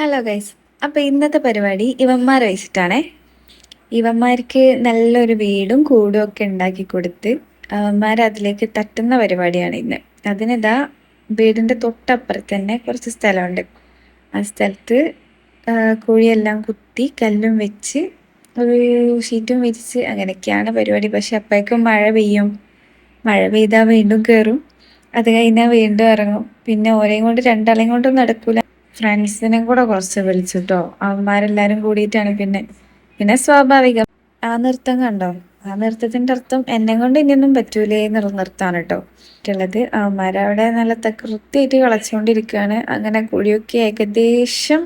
Hello guys. അപ്പോൾ ഇന്നത്തെ പരിപാടി ഇവന്മാരെ വെച്ചിട്ടാണേ. ഇവന്മാർക്ക് നല്ലൊരു വീടും കൂടും ഒക്കെ ഉണ്ടാക്കി കൊടുത്ത് അവന്മാർ അതിലേക്ക് തട്ടുന്ന പരിപാടിയാണ് ഇന്ന്. അതിനിതാ വീടിൻ്റെ തൊട്ടപ്പുറത്ത് തന്നെ കുറച്ച് സ്ഥലമുണ്ട്. ആ സ്ഥലത്ത് കുഴിയെല്ലാം കുത്തി കല്ലും വെച്ച് ഒരു ഷീറ്റും വിരിച്ച് അങ്ങനെയൊക്കെയാണ് പരിപാടി. പക്ഷെ അപ്പോഴേക്കും മഴ പെയ്യും. മഴ പെയ്താൽ വീണ്ടും കയറും. അത് കഴിഞ്ഞാൽ വീണ്ടും ഇറങ്ങും. പിന്നെ ഓരെയും കൊണ്ട് രണ്ടാളെയും കൊണ്ടും നടക്കൂല. ഫ്രണ്ട്സിനെ കൂടെ കുറച്ച് വിളിച്ചുട്ടോ. അവന്മാരെല്ലാരും കൂടിയിട്ടാണ് പിന്നെ സ്വാഭാവികം. ആ നൃത്തം കണ്ടോ? ആ നൃത്തത്തിന്റെ അർത്ഥം എന്നെ കൊണ്ട് ഇനിയൊന്നും പറ്റൂലേ എന്നുള്ള നൃത്തമാണ് കേട്ടോ മറ്റുള്ളത്. അവന്മാരവിടെ നല്ല കൃത്യമായിട്ട് കളിച്ചുകൊണ്ടിരിക്കുകയാണ്. അങ്ങനെ കുഴിയൊക്കെ ഏകദേശം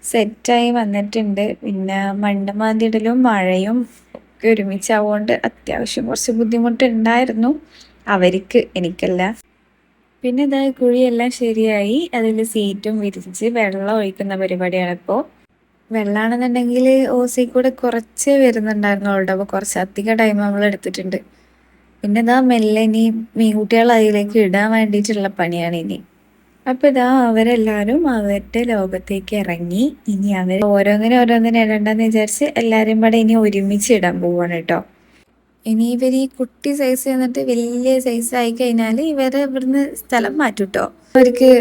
സെറ്റായി വന്നിട്ടുണ്ട്. പിന്നെ മണ്ണ് മാന്തിയിടലും മഴയും ഒക്കെ ഒരുമിച്ചാവുകൊണ്ട് അത്യാവശ്യം കുറച്ച് ബുദ്ധിമുട്ടുണ്ടായിരുന്നു അവർക്ക്, എനിക്കല്ല. പിന്നെ ഇതാ കുഴിയെല്ലാം ശരിയായി അതിൽ സീറ്റും വിരിച്ച് വെള്ളം ഒഴിക്കുന്ന പരിപാടിയാണ് ഇപ്പോൾ. വെള്ളമാണെന്നുണ്ടെങ്കിൽ ഓസി കൂടെ കുറച്ച് വരുന്നുണ്ടായിരുന്നുള്ളൂ. അപ്പോൾ കുറച്ച് അധികം ടൈം നമ്മൾ എടുത്തിട്ടുണ്ട്. പിന്നെ ഇതാ മെല്ലെ ഇനി മീൻകുട്ടികൾ അതിലേക്ക് ഇടാൻ വേണ്ടിയിട്ടുള്ള പണിയാണ് ഇനി. അപ്പോൾ ഇതാ അവരെല്ലാവരും അവരുടെ ലോകത്തേക്ക് ഇറങ്ങി. ഇനി അവർ ഓരോന്നിനെ ഇടണ്ടെന്ന് വിചാരിച്ച് എല്ലാവരും കൂടെ ഇനി ഒരുമിച്ച് ഇടാൻ പോവാണ് കേട്ടോ. ഇനി ഇവർ ഈ കുട്ടി സൈസ് എന്നിട്ട് വലിയ സൈസ് ആയി കഴിഞ്ഞാൽ ഇവരെ ഇവിടുന്ന് സ്ഥലം മാറ്റും കേട്ടോ. അവർക്ക്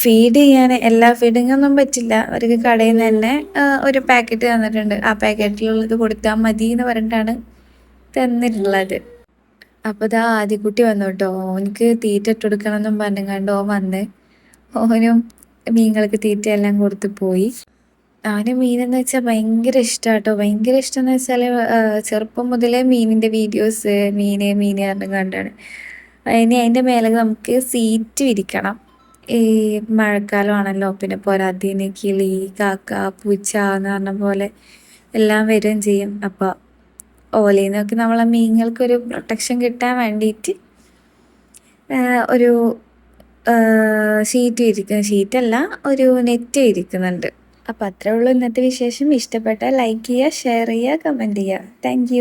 ഫീഡ് ചെയ്യാൻ എല്ലാ ഫീഡിങ്ങൊന്നും പറ്റില്ല. അവർക്ക് കടയിൽ നിന്ന് തന്നെ ഒരു പാക്കറ്റ് തന്നിട്ടുണ്ട്. ആ പാക്കറ്റിലുള്ളത് കൊടുത്താൽ മതി എന്ന് പറഞ്ഞിട്ടാണ് തന്നിട്ടുള്ളത്. അപ്പോൾ ഇതാ ആദ്യക്കുട്ടി വന്നു കേട്ടോ. ഓനിക്ക് തീറ്റ ഇട്ട് കൊടുക്കണം എന്നും പറഞ്ഞുകൊണ്ട് ഓൻ വന്ന് ഓനും മീനുകൾക്ക് തീറ്റയെല്ലാം കൊടുത്ത് പോയി. അവന് മീനെന്ന് വെച്ചാൽ ഭയങ്കര ഇഷ്ടമാണ് കേട്ടോ. ഭയങ്കര ഇഷ്ടമെന്ന് വെച്ചാൽ ചെറുപ്പം മുതലേ മീനിൻ്റെ വീഡിയോസ് മീന് പറഞ്ഞു കണ്ടാണ്. ഇനി അതിൻ്റെ മേലെ നമുക്ക് സീറ്റ് വിരിക്കണം. ഈ മഴക്കാലമാണല്ലോ. പിന്നെ പോരാത്തതിന് കിളി, കാക്ക, പൂച്ച എന്ന് പറഞ്ഞ പോലെ എല്ലാം വരികയും ചെയ്യും. അപ്പോൾ ഓലയിൽ നിന്നൊക്കെ നമ്മളെ മീനുകൾക്കൊരു പ്രൊട്ടക്ഷൻ കിട്ടാൻ വേണ്ടിയിട്ട് ഒരു ഷീറ്റല്ല, ഒരു നെറ്റ് ഇരിക്കുന്നുണ്ട്. അപ്പോൾ അത്രേ ഉള്ളൂ ഇന്നത്തെ വിശേഷം. ഇഷ്ടപ്പെട്ടാൽ ലൈക്ക് ചെയ്യുക, ഷെയർ ചെയ്യുക, കമൻറ്റ് ചെയ്യുക. താങ്ക്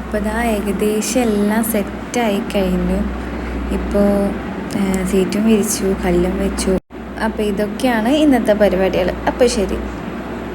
ഇപ്പോൾ ഇതാ ഏകദേശം എല്ലാം സെറ്റായി കഴിഞ്ഞു. ഇപ്പോൾ സീറ്റും വിരിച്ചു, കല്ലും വെച്ചു. അപ്പോൾ ഇതൊക്കെയാണ് ഇന്നത്തെ പരിപാടികൾ. അപ്പോൾ ശരി.